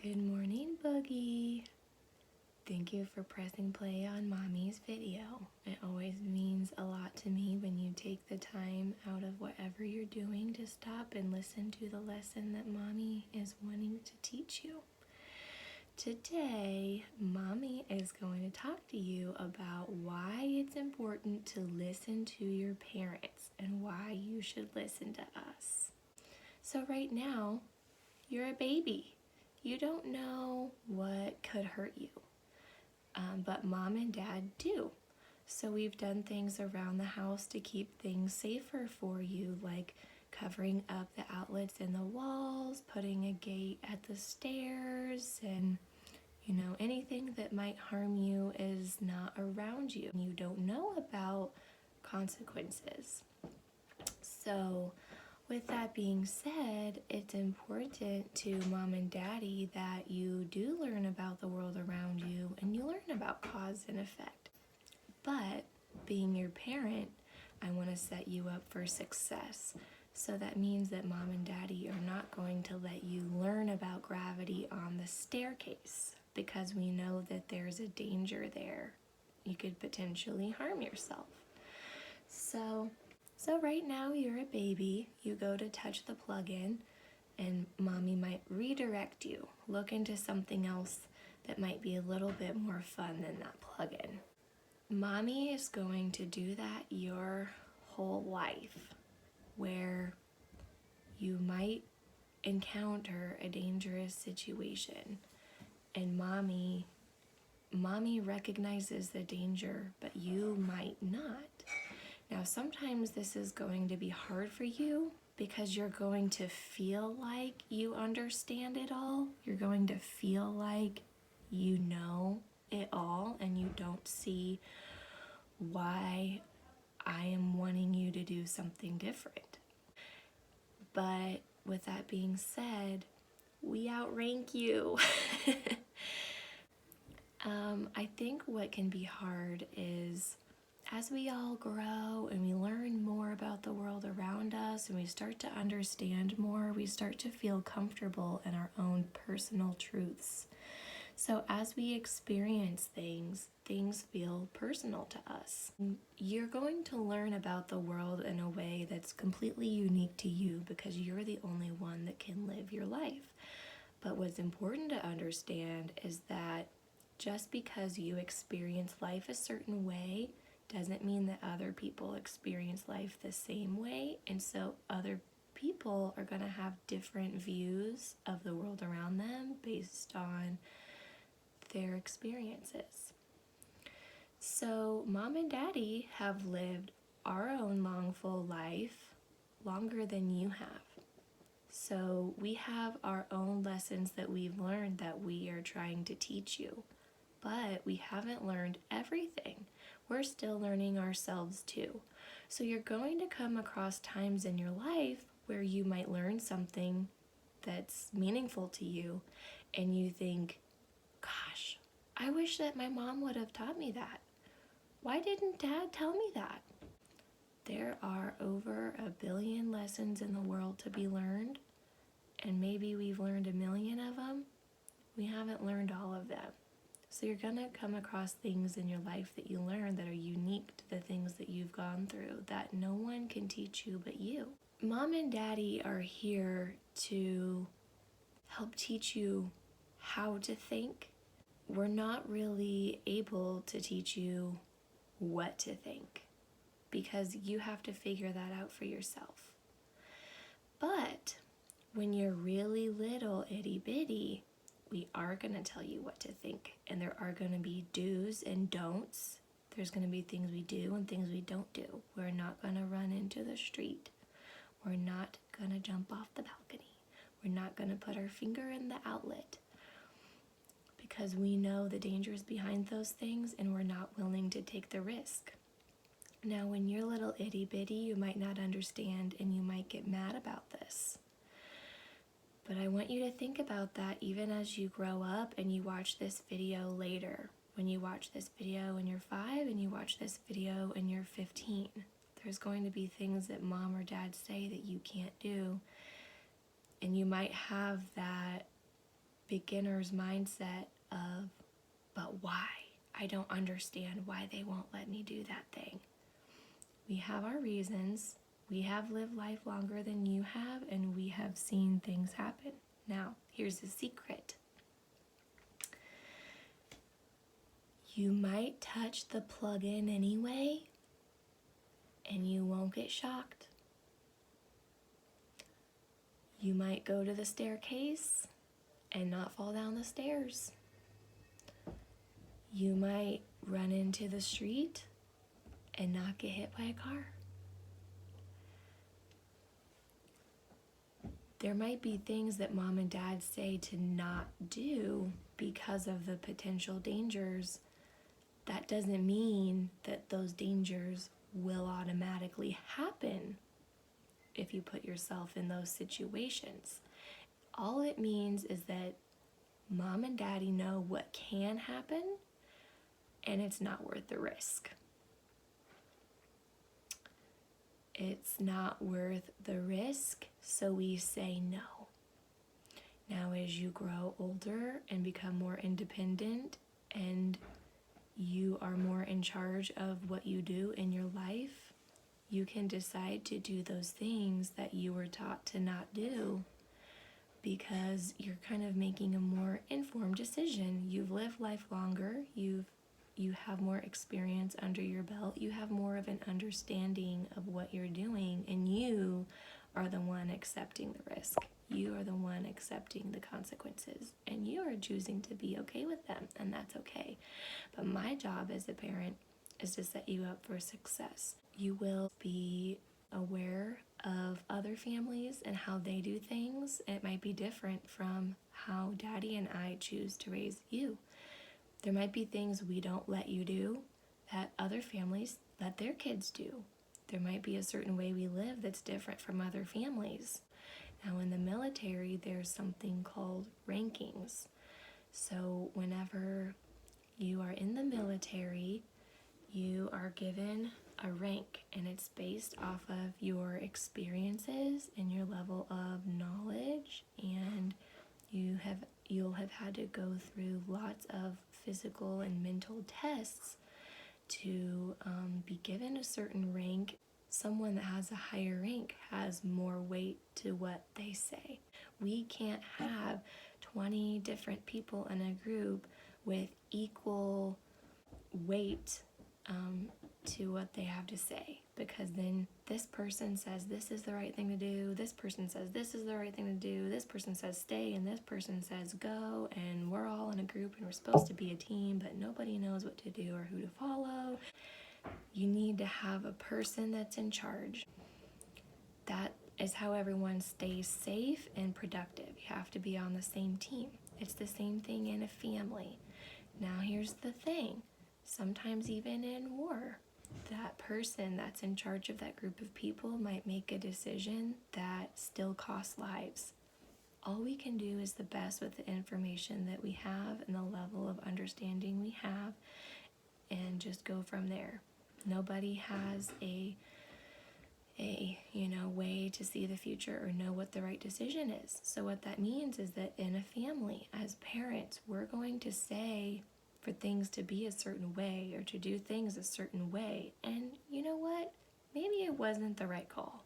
Good morning, Boogie. Thank you for pressing play on Mommy's video. It always means a lot to me when you take the time out of whatever you're doing to stop and listen to the lesson that Mommy is wanting to teach you. Today, Mommy is going to talk to you about why it's important to listen to your parents and why you should listen to us. So right now, you're a baby. You don't know what could hurt you, but Mom and Dad do. So we've done things around the house to keep things safer for you, like covering up the outlets in the walls, putting a gate at the stairs, and anything that might harm you is not around you. You don't know about consequences. So with that being said, it's important to Mom and Daddy that you do learn about the world around you and you learn about cause and effect. But being your parent, I want to set you up for success. So that means that Mom and Daddy are not going to let you learn about gravity on the staircase because we know that there's a danger there. You could potentially harm yourself. So right now you're a baby, you go to touch the plug-in and Mommy might redirect you. Look into something else that might be a little bit more fun than that plug-in. Mommy is going to do that your whole life, where you might encounter a dangerous situation and Mommy recognizes the danger, but you might not. Now, sometimes this is going to be hard for you because you're going to feel like you understand it all. You're going to feel like you know it all and you don't see why I am wanting you to do something different. But with that being said, we outrank you. I think what can be hard is as we all grow and we learn more about the world around us and we start to understand more, we start to feel comfortable in our own personal truths. So as we experience things feel personal to us. You're going to learn about the world in a way that's completely unique to you because you're the only one that can live your life. But what's important to understand is that just because you experience life a certain way doesn't mean that other people experience life the same way, and so other people are going to have different views of the world around them based on their experiences. So Mom and Daddy have lived our own long, full life longer than you have. So we have our own lessons that we've learned that we are trying to teach you, but we haven't learned everything. We're still learning ourselves too. So you're going to come across times in your life where you might learn something that's meaningful to you and you think, gosh, I wish that my mom would have taught me that. Why didn't Dad tell me that? There are over 1 billion lessons in the world to be learned, and maybe we've learned 1 million of them. We haven't learned all of them. So you're going to come across things in your life that you learn that are unique to the things that you've gone through that no one can teach you but you. Mom and Daddy are here to help teach you how to think. We're not really able to teach you what to think because you have to figure that out for yourself. But when you're really little, itty bitty, we are going to tell you what to think, and there are going to be do's and don'ts. There's going to be things we do and things we don't do. We're not going to run into the street. We're not going to jump off the balcony. We're not going to put our finger in the outlet because we know the dangers behind those things and we're not willing to take the risk. Now, when you're little itty bitty, you might not understand and you might get mad about this. But I want you to think about that even as you grow up and you watch this video later. When you watch this video when you're 5 and you watch this video when you're 15, there's going to be things that Mom or Dad say that you can't do. And you might have that beginner's mindset of, but why? I don't understand why they won't let me do that thing. We have our reasons. We have lived life longer than you have, and we have seen things happen. Now, here's the secret. You might touch the plug-in anyway, and you won't get shocked. You might go to the staircase and not fall down the stairs. You might run into the street and not get hit by a car. There might be things that mom and dad say to not do because of the potential dangers. That doesn't mean that those dangers will automatically happen if you put yourself in those situations. All it means is that mom and daddy know what can happen, and it's not worth the risk. It's not worth the risk, so we say no. Now, as you grow older and become more independent and you are more in charge of what you do in your life, you can decide to do those things that you were taught to not do because you're kind of making a more informed decision. You've lived life longer, you have more experience under your belt, you have more of an understanding of what you're doing, and you are the one accepting the risk. You are the one accepting the consequences, and you are choosing to be okay with them, and that's okay. But my job as a parent is to set you up for success. You will be aware of other families and how they do things. It might be different from how daddy and I choose to raise you. There might be things we don't let you do that other families let their kids do. There might be a certain way we live that's different from other families. Now, in the military, there's something called rankings. So whenever you are in the military, you are given a rank, and it's based off of your experiences and your level of knowledge, and you'll have had to go through lots of physical and mental tests to be given a certain rank. Someone that has a higher rank has more weight to what they say. We can't have 20 different people in a group with equal weight to what they have to say, because then this person says this is the right thing to do, this person says this is the right thing to do, this person says stay, and this person says go, and we're all in a group and we're supposed to be a team, but nobody knows what to do or who to follow. You need to have a person that's in charge. That is how everyone stays safe and productive. You have to be on the same team. It's the same thing in a family. Now here's the thing. Sometimes even in war, that person that's in charge of that group of people might make a decision that still costs lives. All we can do is the best with the information that we have and the level of understanding we have, and just go from there. Nobody has a way to see the future or know what the right decision is. So what that means is that in a family, as parents, we're going to say for things to be a certain way or to do things a certain way. And you know what? Maybe it wasn't the right call.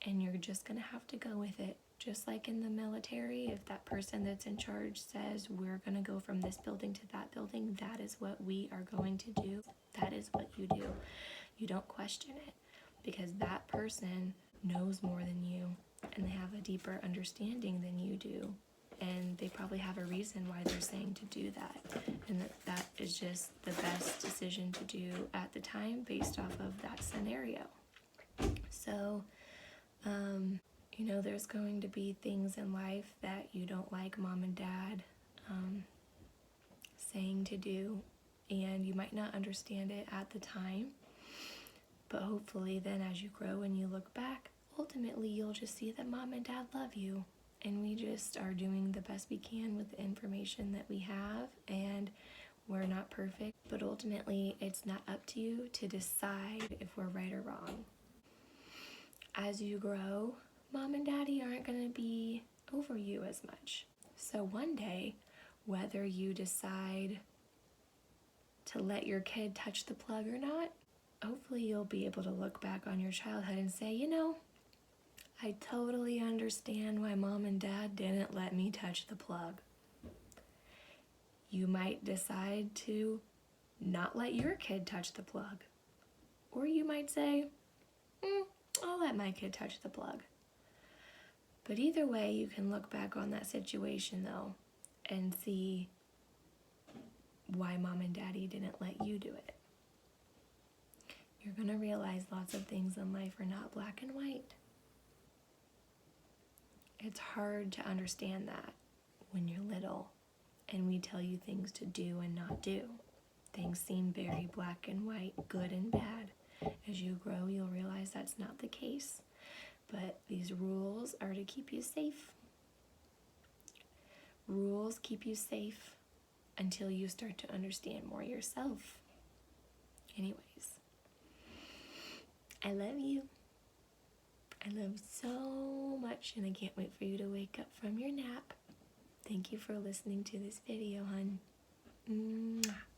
And you're just going to have to go with it. Just like in the military, if that person that's in charge says we're going to go from this building to that building, that is what we are going to do. That is what you do. You don't question it, because that person knows more than you, and they have a deeper understanding than you do. And they probably have a reason why they're saying to do that. And that is just the best decision to do at the time based off of that scenario. So, there's going to be things in life that you don't like mom and dad saying to do, and you might not understand it at the time. But hopefully then as you grow and you look back, ultimately you'll just see that mom and dad love you. And we just are doing the best we can with the information that we have, and we're not perfect, but ultimately it's not up to you to decide if we're right or wrong. As you grow, mom and daddy aren't going to be over you as much. So one day, whether you decide to let your kid touch the plug or not, hopefully you'll be able to look back on your childhood and say, you know, I totally understand why mom and dad didn't let me touch the plug. You might decide to not let your kid touch the plug. Or you might say, I'll let my kid touch the plug. But either way, you can look back on that situation though and see why mom and daddy didn't let you do it. You're going to realize lots of things in life are not black and white. It's hard to understand that when you're little and we tell you things to do and not do. Things seem very black and white, good and bad. As you grow, you'll realize that's not the case. But these rules are to keep you safe. Rules keep you safe until you start to understand more yourself. Anyways, I love you. I love so much, and I can't wait for you to wake up from your nap. Thank you for listening to this video, hun. Mwah.